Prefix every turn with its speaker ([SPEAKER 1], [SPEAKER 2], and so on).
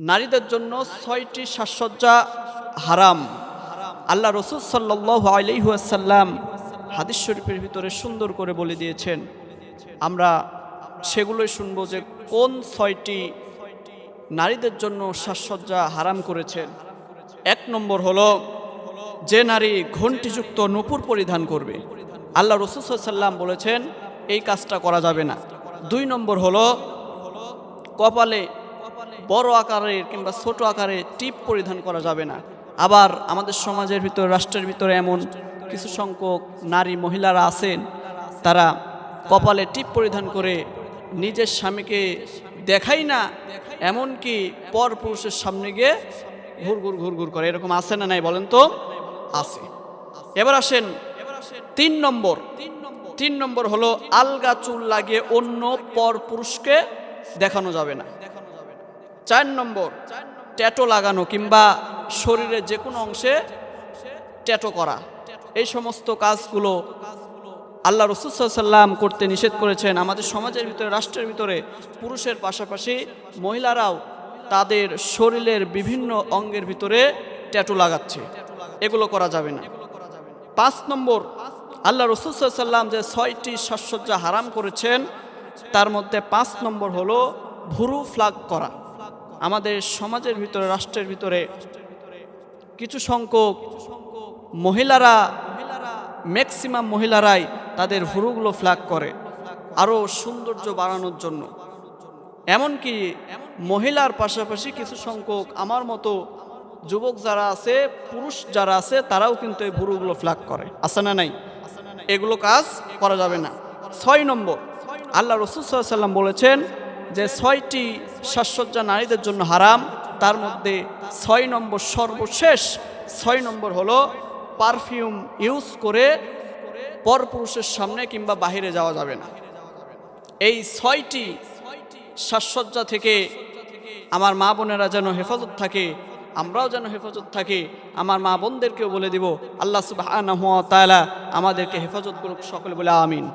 [SPEAKER 1] নারীদের জন্য ৬টি সাজসজ্জা হারাম। আল্লাহ রাসূল সাল্লাল্লাহু আলাইহি ওয়াসাল্লাম হাদিস শরীফের ভিতরে সুন্দর করে বলে দিয়েছেন। আমরা সেগুলোই শুনবো যে কোন ৬টি নারীদের জন্য সাজসজ্জা হারাম করেছেন। ১ নম্বর হলো যে নারী ঘণ্টিযুক্ত নূপুর পরিধান করবে। আল্লাহ রাসূল সাল্লাল্লাহু আলাইহি ওয়াসাল্লাম বলেছেন এই কাজটা করা যাবে না। ২ নম্বর হলো কপালে বড় আকারের কিংবা ছোট আকারে টিপ পরিধান করা যাবে না। আবার আমাদের সমাজের ভিতরে, রাষ্ট্রের ভিতরে এমন কিছু সংখ্যক নারী মহিলারা আছেন, তারা কপালে টিপ পরিধান করে নিজের স্বামীকে দেখাই না, এমনকি পর পুরুষের সামনে গিয়ে ঘুরঘুর করে। এরকম আছে না নাই বলেন তো? আছে। এবার আসেন ৩ নম্বর হলো আলগা চুল লাগিয়ে অন্য পর পুরুষকে দেখানো যাবে না। ৪ নম্বর ট্যাটু লাগানো কিংবা শরীরের যে কোনো অংশে ট্যাটু করা। এই সমস্ত কাজগুলো আল্লাহ রাসূল সাল্লাল্লাহু আলাইহি ওয়াসাল্লাম করতে নিষেধ করেছেন। আমাদের সমাজের ভিতরে, রাষ্ট্রের ভিতরে পুরুষের পাশাপাশি মহিলারাও তাদের শরীরের বিভিন্ন অঙ্গের ভিতরে ট্যাটু লাগাচ্ছে। এগুলো করা যাবে না। ৫ নম্বর আল্লাহ রাসূল সাল্লাল্লাহু আলাইহি ওয়াসাল্লাম যে ৬টি সাজসজ্জা হারাম করেছেন তার মধ্যে ৫ নম্বর হলো ভুরু ফ্লাগ করা। আমাদের সমাজের ভিতরে, রাষ্ট্রের ভিতরে কিছু সংখ্যক মহিলারা, ম্যাক্সিমাম মহিলারাই তাদের ভুরুগুলো ফ্ল্যাগ করে আরও সৌন্দর্য বাড়ানোর জন্য। এমনকি মহিলার পাশাপাশি কিছু সংখ্যক আমার মতো যুবক যারা আছে, পুরুষ যারা আছে, তারাও কিন্তু এই ভুরুগুলো ফ্ল্যাগ করে। আছে না নাই? এগুলো কাজ করা যাবে না। ৬ নম্বর আল্লাহ রাসূল সাল্লাল্লাহু আলাইহি ওয়াসাল্লাম বলেছেন যে ৬টি সাজসজ্জা নারীদের জন্য হারাম। তার মধ্যে ৬ নম্বর, সর্বশেষ ৬ নম্বর হলো পারফিউম ইউজ করে পরপুরুষের সামনে কিংবা বাহিরে যাওয়া যাবে না। এই ৬টি সাজসজ্জা থেকে আমার মা বোনেরা যেন হেফাজত থাকে, আমরাও যেন হেফাজত থাকি। আমার মা বোনদেরকেও বলে দিব আল্লাহ সুবহানাহু ওয়া তাআলা আমাদেরকে হেফাজত করুক। সকলে বলে আমিন।